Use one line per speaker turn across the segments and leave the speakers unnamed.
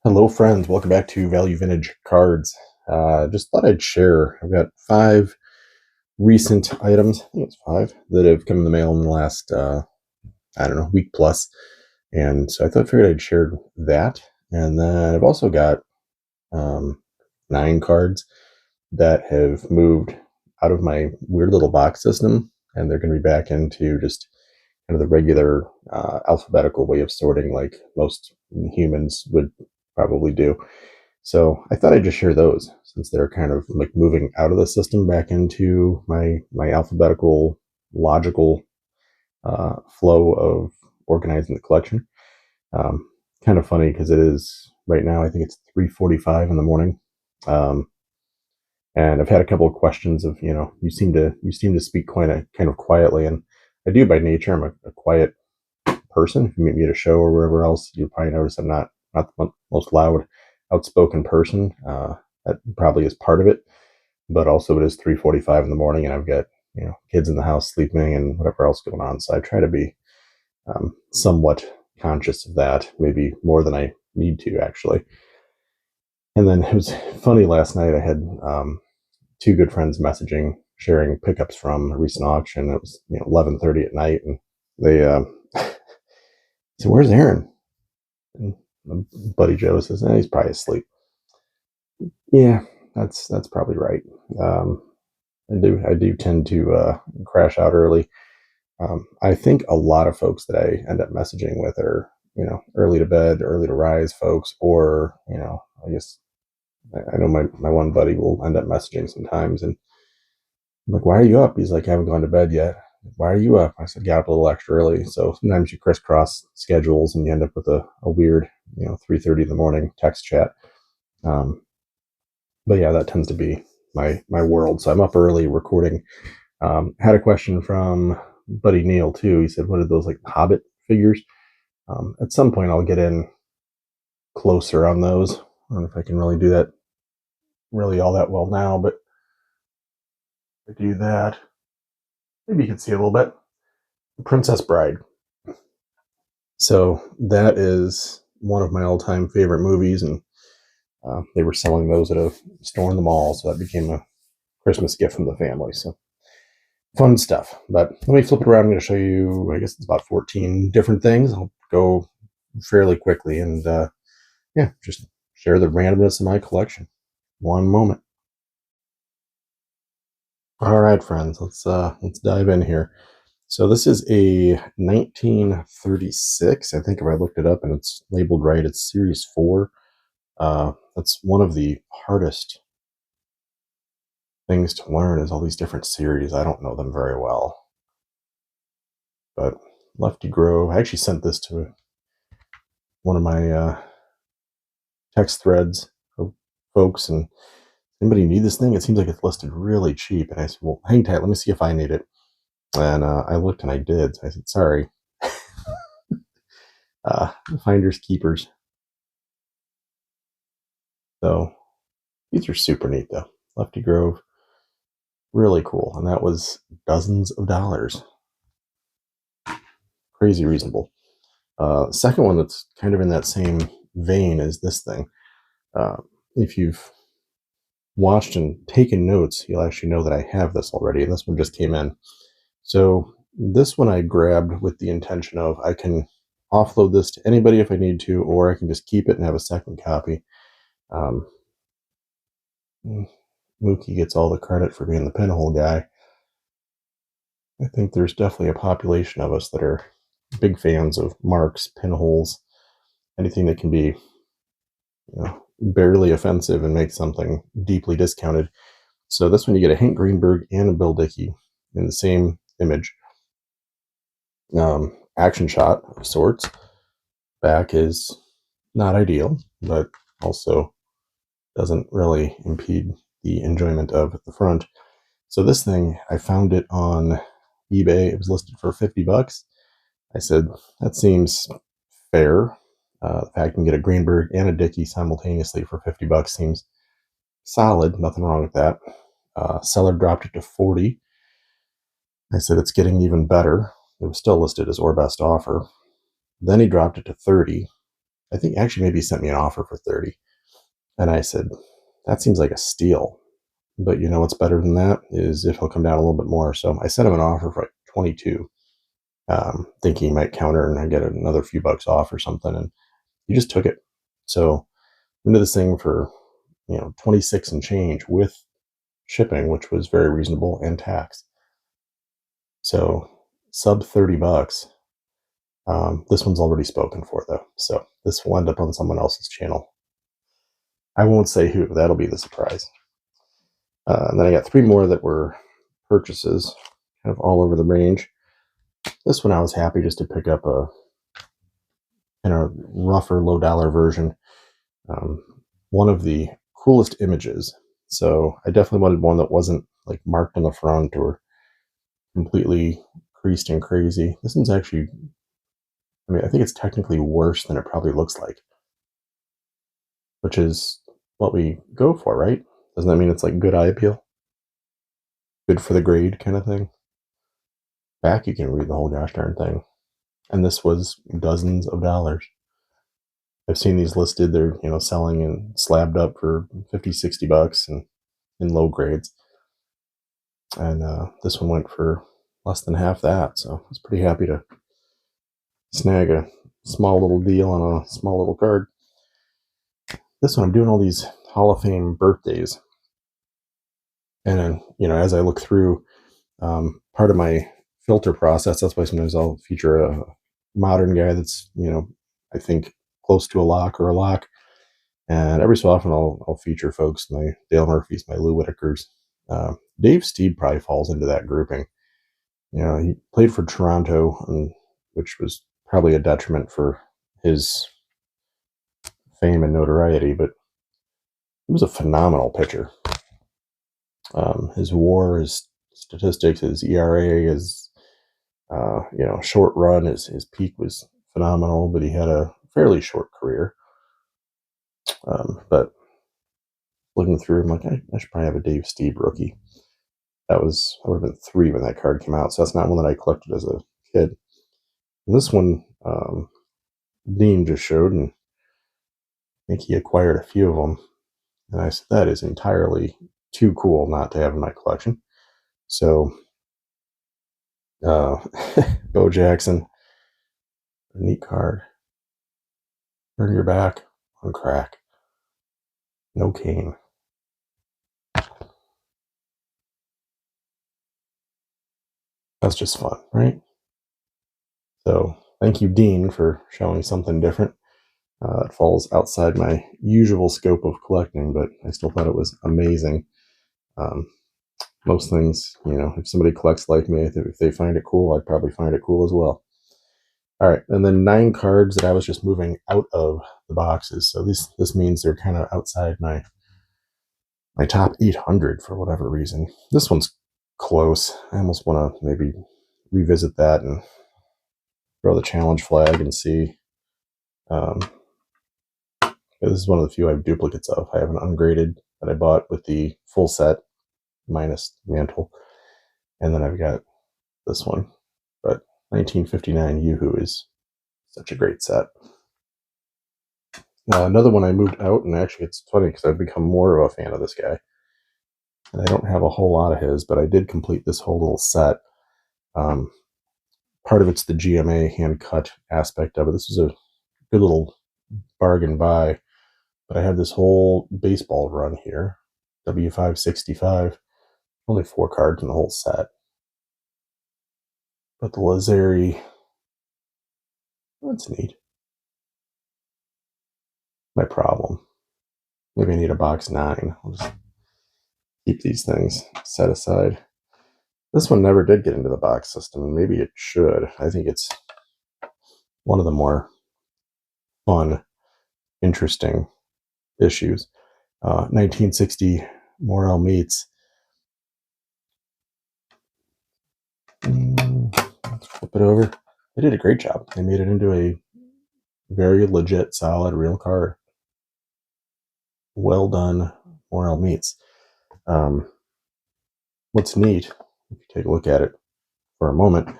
Hello, friends. Welcome back to Value Vintage Cards. Just thought I'd share. I've got five recent items. I think it's five that have come in the mail in the last, I don't know, week plus. And so figured I'd share that. And then I've also got um, nine cards that have moved out of my weird little box system, and they're going to be back into just kind of the regular alphabetical way of sorting, like most humans would probably do. So I thought I'd just share those since they're kind of like moving out of the system back into my alphabetical logical flow of organizing the collection. Um, Kind of funny because it is right now. I think it's 3:45 in the morning, um, and I've had a couple of questions of you seem to speak quite kind of quietly, and I do by nature. I'm a quiet person. If you meet me at a show or wherever else, you'll probably notice I'm not the most loud, outspoken person. That probably is part of it, but also it is 3:45 in the morning, and I've got kids in the house sleeping and whatever else going on. So I try to be somewhat conscious of that, maybe more than I need to actually. And then it was funny last night. I had two good friends messaging, sharing pickups from a recent auction. It was 11:30 at night, and they said, "Where's Aaron?" And my buddy Joe says, he's probably asleep. Yeah, that's probably right. Um, I do tend to crash out early. I think a lot of folks that I end up messaging with are early to bed, early to rise folks, or I guess I know my one buddy will end up messaging sometimes, and I'm like, "Why are you up?" He's like, "I haven't gone to bed yet." "Why are you up?" I said, "Got up a little extra early." So sometimes you crisscross schedules and you end up with a weird 3:30 in the morning text chat. Um, but yeah, that tends to be my world. So I'm up early recording. Had a question from buddy Neil too. He said, "What are those like Hobbit figures?" At some point, I'll get in closer on those. I don't know if I can really do that really all that well now, but if I do that, maybe you can see a little bit. Princess Bride. So that is one of my all-time favorite movies, and they were selling those at a store in the mall, so that became a Christmas gift from the family. So fun stuff. But let me flip it around. I'm going to show you, I guess it's about 14 different things. I'll go fairly quickly and just share the randomness of my collection. One moment. All right, friends, let's dive in here. So this is a 1936. I think if I looked it up and it's labeled right, it's Series 4. That's one of the hardest things to learn is all these different series. I don't know them very well, but Lefty Grove. I actually sent this to one of my text threads of folks, and anybody need this thing? It seems like it's listed really cheap. And I said, "Well, hang tight. Let me see if I need it." And I looked and I did. So I said, "Sorry." uh, Finders keepers. So these are super neat though. Lefty Grove, really cool. And that was dozens of dollars. Crazy reasonable. Second one that's kind of in that same vein as this thing. Uh, if you've watched and taken notes, you'll actually know that I have this already. And this one just came in. So this one I grabbed with the intention of I can offload this to anybody if I need to, or I can just keep it and have a second copy. Um, Mookie gets all the credit for being the pinhole guy. I think there's definitely a population of us that are big fans of marks, pinholes, anything that can be barely offensive and make something deeply discounted. So this one you get a Hank Greenberg and a Bill Dickey in the same image. Action shot of sorts. Back is not ideal, but also doesn't really impede the enjoyment of the front. So this thing, I found it on eBay. It was listed for $50. I said, that seems fair. The fact I can get a Greenberg and a Dickey simultaneously for $50 seems solid. Nothing wrong with that. Seller dropped it to 40. I said, it's getting even better. It was still listed as or best offer. Then he dropped it to 30. I think actually maybe he sent me an offer for 30. And I said, that seems like a steal. But you know what's better than that is if he'll come down a little bit more. So I sent him an offer for like 22, thinking he might counter and I get another few bucks off or something. And he just took it. So into this thing for 26 and change with shipping, which was very reasonable, and tax. So sub 30 bucks. This one's already spoken for though, so this will end up on someone else's channel. I won't say who. That'll be the surprise. And then I got 3 more that were purchases, kind of all over the range. This one I was happy just to pick up a rougher, low dollar version. One of the coolest images. So I definitely wanted one that wasn't like marked on the front or completely creased and crazy. This one's actually, I think it's technically worse than it probably looks like, which is what we go for, right? Doesn't that mean it's like good eye appeal? Good for the grade kind of thing? Back, you can read the whole gosh darn thing. And this was dozens of dollars. I've seen these listed. They're, selling and slabbed up for 50, 60 bucks and in low grades. And this one went for less than half that. So I was pretty happy to snag a small little deal on a small little card. This one, I'm doing all these Hall of Fame birthdays. And then, as I look through, part of my filter process, that's why sometimes I'll feature a modern guy that's, I think close to a lock or a lock. And every so often I'll feature folks, my Dale Murphys, my Lou Whitakers. Dave Steed probably falls into that grouping. He played for Toronto, which was probably a detriment for his fame and notoriety, but he was a phenomenal pitcher. His WAR, his statistics, his ERA, his short run, his peak was phenomenal, but he had a fairly short career. But looking through, I'm like, I should probably have a Dave Steed rookie. I would have been 3 when that card came out, so that's not one that I collected as a kid. And this one, Dean just showed, and I think he acquired a few of them. And I said, that is entirely too cool not to have in my collection. So, Bo Jackson, a neat card. Turn your back on crack. No cane. That's just fun, right? So thank you, Dean, for showing something different. It falls outside my usual scope of collecting, but I still thought it was amazing. Most things, if somebody collects like me, if they find it cool, I'd probably find it cool as well. All right, and then 9 cards that I was just moving out of the boxes. So this means they're kind of outside my top 800 for whatever reason. This one's close. I almost want to maybe revisit that and throw the challenge flag and see. This is one of the few I have duplicates of. I have an ungraded that I bought with the full set minus mantle, and then I've got this one. But 1959 Yoo-Hoo is such a great set. Another one I moved out, and actually it's funny because I've become more of a fan of this guy. And I don't have a whole lot of his, but I did complete this whole little set. Part of it's the GMA hand cut aspect of it. This is a good little bargain buy, but I have this whole baseball run here, W565, only 4 cards in the whole set. But the Lazeri, that's neat. My problem. Maybe I need a box 9. I'll just keep these things set aside. This one never did get into the box system, and maybe it should. I think it's one of the more fun, interesting issues. 1960 Morel Meets. Let's flip it over. They did a great job. They made it into a very legit, solid, real card. Well done, Morel Meets. What's neat, if you take a look at it for a moment,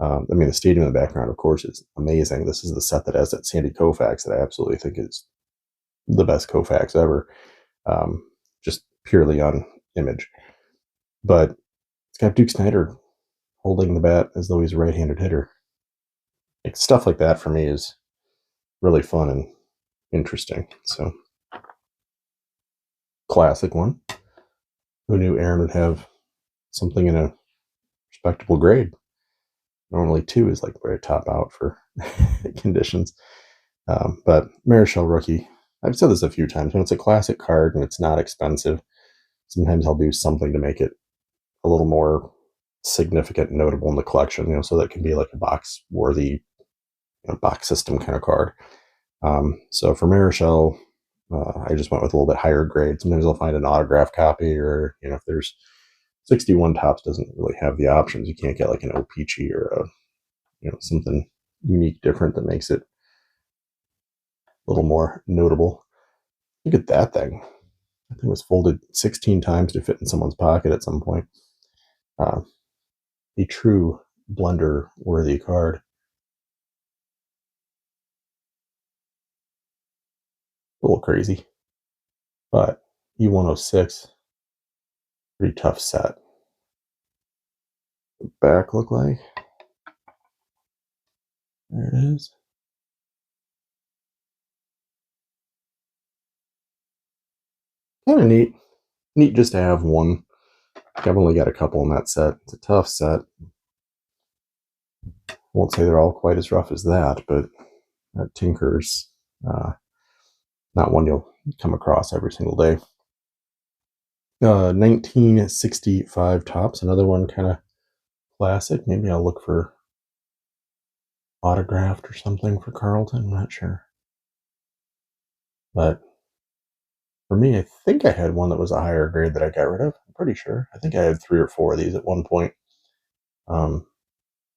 I mean, the stadium in the background, of course, is amazing. This is the set that has that Sandy Koufax that I absolutely think is the best Koufax ever, um, just purely on image. But it's got Duke Snyder holding the bat as though he's a right-handed hitter. Like, stuff like that for me is really fun and interesting. So, classic one. Who knew Aaron would have something in a respectable grade? Normally, two is like where I top out for conditions. But Marichal rookie, I've said this a few times. When it's a classic card and it's not expensive, sometimes I'll do something to make it a little more significant and notable in the collection, so that it can be like a box worthy, box system kind of card. So for Marichal, I just went with a little bit higher grade. Sometimes I'll find an autograph copy, or if there's 61 tops doesn't really have the options. You can't get like an O-Pee-Chee or something unique, different that makes it a little more notable. Look at that thing. I think it was folded 16 times to fit in someone's pocket at some point. A true blender-worthy card. A little crazy, but E106, pretty tough set. The back look like. There it is. Kind of neat. Neat just to have one. I've only got a couple in that set. It's a tough set. Won't say they're all quite as rough as that, but that Tinker's not one you'll come across every single day. 1965 tops, another one kind of classic. Maybe I'll look for autographed or something for Carlton. I'm not sure. But for me, I think I had one that was a higher grade that I got rid of. I'm pretty sure. I think I had 3 or 4 of these at one point.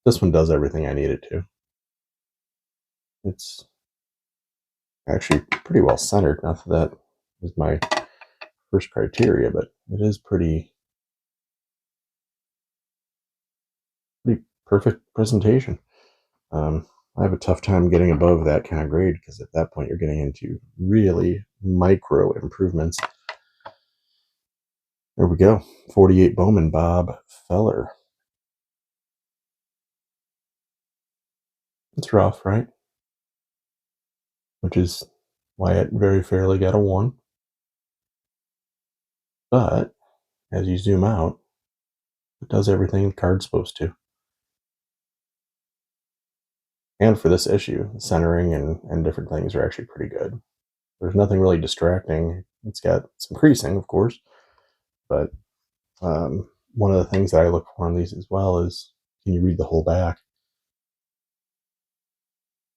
This one does everything I need it to. It's actually pretty well centered. Not that that was my first criteria, but it is pretty perfect presentation. I have a tough time getting above that kind of grade because at that point you're getting into really micro improvements. There we go. 48 Bowman, Bob Feller. It's rough, right? Which is why it very fairly got a 1. But as you zoom out, it does everything the card's supposed to. And for this issue, centering and different things are actually pretty good. There's nothing really distracting. It's got some creasing, of course, but one of the things that I look for on these as well is, can you read the whole back?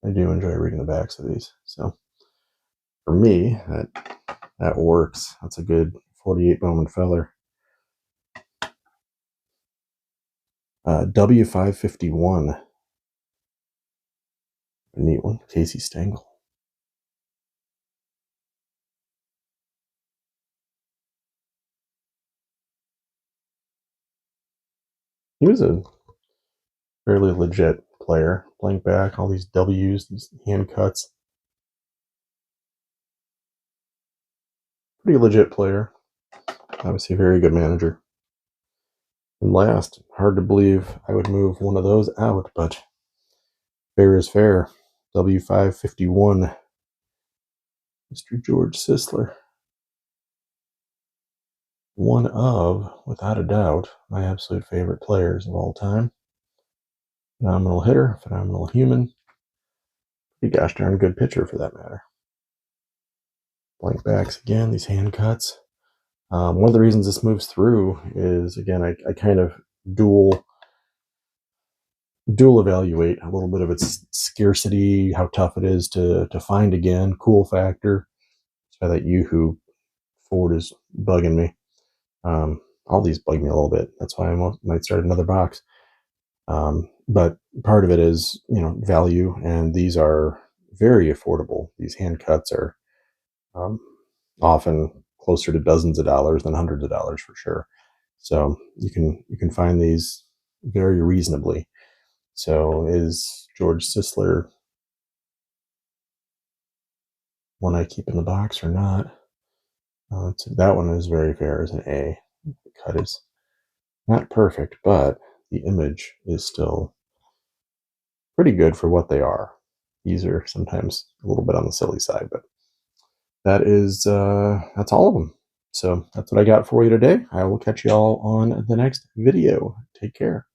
I do enjoy reading the backs of these. So for me, that works. That's a good 48 Bowman Feller. W551. A neat one. Casey Stengel. He was a fairly legit player. Blank back, all these W's, these hand cuts. Pretty legit player. Obviously a very good manager. And last, hard to believe I would move one of those out, but fair is fair. W551. Mr. George Sisler. One of, without a doubt, my absolute favorite players of all time. Phenomenal hitter, phenomenal human. Pretty gosh darn good pitcher for that matter. Blank backs again, these hand cuts. One of the reasons this moves through is, again, I kind of dual evaluate a little bit of its scarcity, how tough it is to find again, cool factor. So that Yoo-hoo Ford is bugging me. All these bug me a little bit. That's why I might start another box. But part of it is, value, and these are very affordable. These hand cuts are often closer to dozens of dollars than hundreds of dollars for sure. So you can find these very reasonably. So is George Sisler one I keep in the box or not? That one is very fair as an A. The cut is not perfect, but the image is still pretty good for what they are. These are sometimes a little bit on the silly side, but that's all of them. So that's what I got for you today. I will catch you all on the next video. Take care.